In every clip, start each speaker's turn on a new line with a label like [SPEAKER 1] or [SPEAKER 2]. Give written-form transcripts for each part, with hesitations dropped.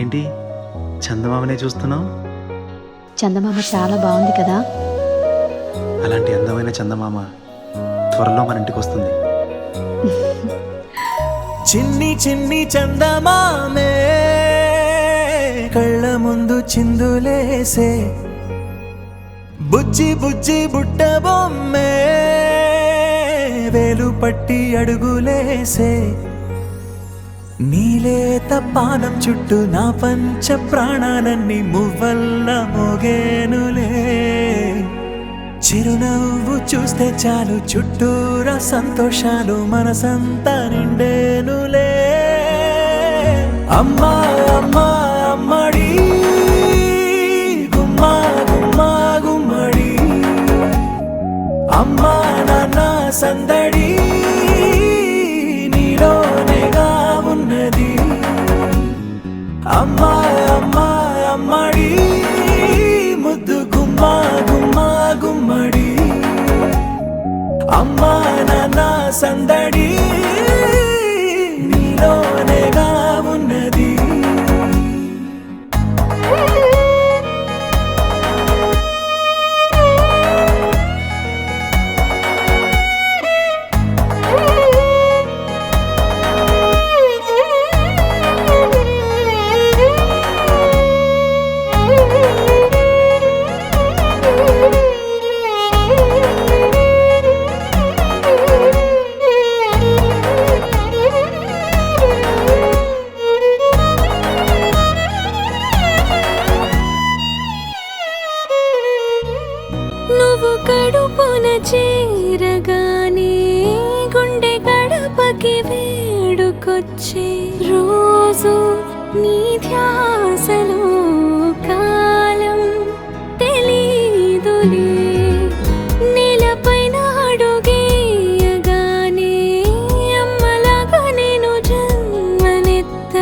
[SPEAKER 1] ఏంటి చందమామనే చూస్తున్నావు?
[SPEAKER 2] చందమామ చాలా బాగుంది కదా.
[SPEAKER 1] అలాంటి అందమైన చందమామ త్వరలో మన ఇంటికి వస్తుంది.
[SPEAKER 3] చిన్ని చిన్ని చందమామే కళ్ళ ముందు చిందులేసే, బుజ్జి బుజ్జి బుట్ట బొమ్మే వేలు పట్టి అడుగులేసే, నీలేత పానం చుట్టూ నా పంచ ప్రాణాలన్నీ మువ్వల్ల మోగేనులే. చిరునవ్వు చూస్తే చాలు చుట్టూరా సంతోషాలు మనసంతా నిండేనులే. అమ్మా అమ్మా అమ్మడి గుమ్మా గుమ్మా గుమ్మడి, అమ్మా నాన్న సందడి నీలోనేగా ఉన్నది. అమ్మా అమ్మా అమ్మడి ముద్దు గుమ్మా గుమ్మా గుమ్మడి, అమ్మా నాన్న సందడి నీలోనేగా ఉన్నది.
[SPEAKER 4] నువ్వు కడుపున చేరగానే గుండె గడపకి వేడుకొచ్చే రోజు నీ ధ్యాసలో కాలం తెలీదులే. నేలపైన అడుగేయగానే అమ్మలాగా నేను జన్మనెత్త,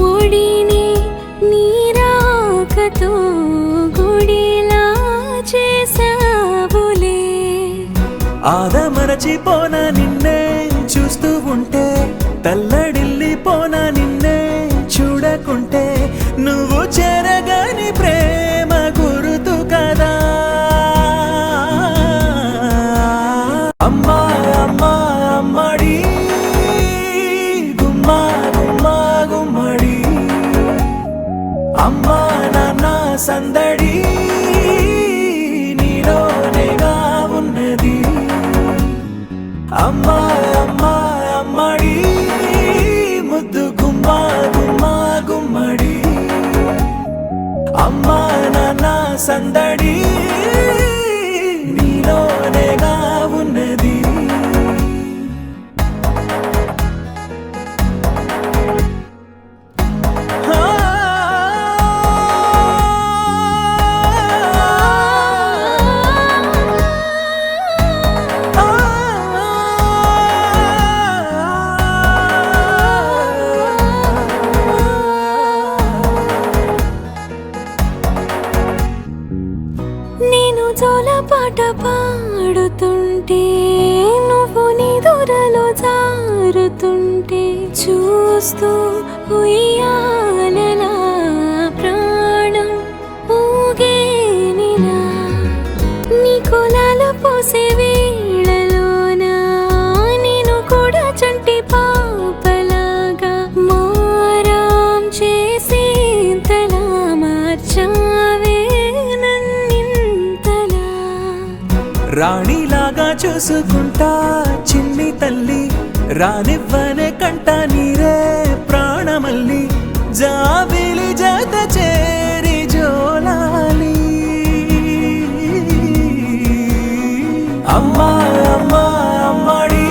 [SPEAKER 4] ఒడిని నీ రాకతో గుడిలా చేసావులే.
[SPEAKER 3] ఆదమరచిపోనా నిన్నే చూస్తూ ఉంటే, తల్లడిల్లిపోనా నిన్నే చూడకుంటే, నువ్వు చెరగని ప్రేమ గురుతు కదా. అమ్మా అమ్మా అమ్మడి గుమ్మా గుమ్మా గుమ్మడి, అమ్మా నాన్న సందడి నీలోనేగా ఉన్నది. అమ్మా అమ్మా అమ్మడి ముద్దు గుమ్మా గుమ్మా గుమ్మడి, అమ్మా నాన్న సందడి నీలోనేగా ఉన్నది.
[SPEAKER 4] నేను జోలపాట పాడుతుంటే, నువ్వు నీ దూరలో జారుతుంటే, చూస్తూ ఉయ్యాలలా ప్రాణం ఊగేనిలా. నీ కులాల పోసే వేళలోన నేను కూడా చంటి పాపలాగా మారాం చేసేంతలా మార్చావే నన్నింతలా.
[SPEAKER 3] రాణిలాగా చూసుకుంటా చిన్ని తల్లి, రానివ్వనే కంట నీరే ప్రాణమల్లి, జాబిలి జత చేరి జోలాలి. అమ్మా అమ్మా అమ్మడి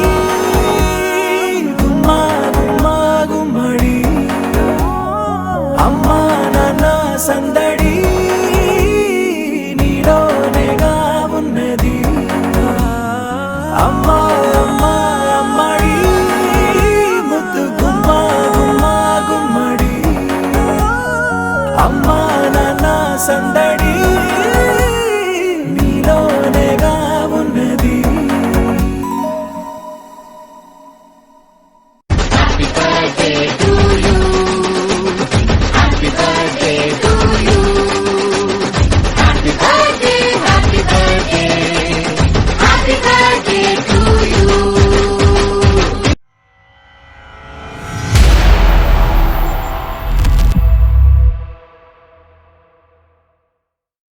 [SPEAKER 3] గుమ్మా గుమ్మా గుమ్మడి, అమ్మా నాన్న సందడి నీలోనేగా ఉన్నది. అమ్మా అమ్మా అమ్మడి ముద్దు గుమ్మా గుమ్మా గుమ్మడి, అమ్మా నాన్న సందడి నీలోనేగా ఉన్నది.
[SPEAKER 5] Happy birthday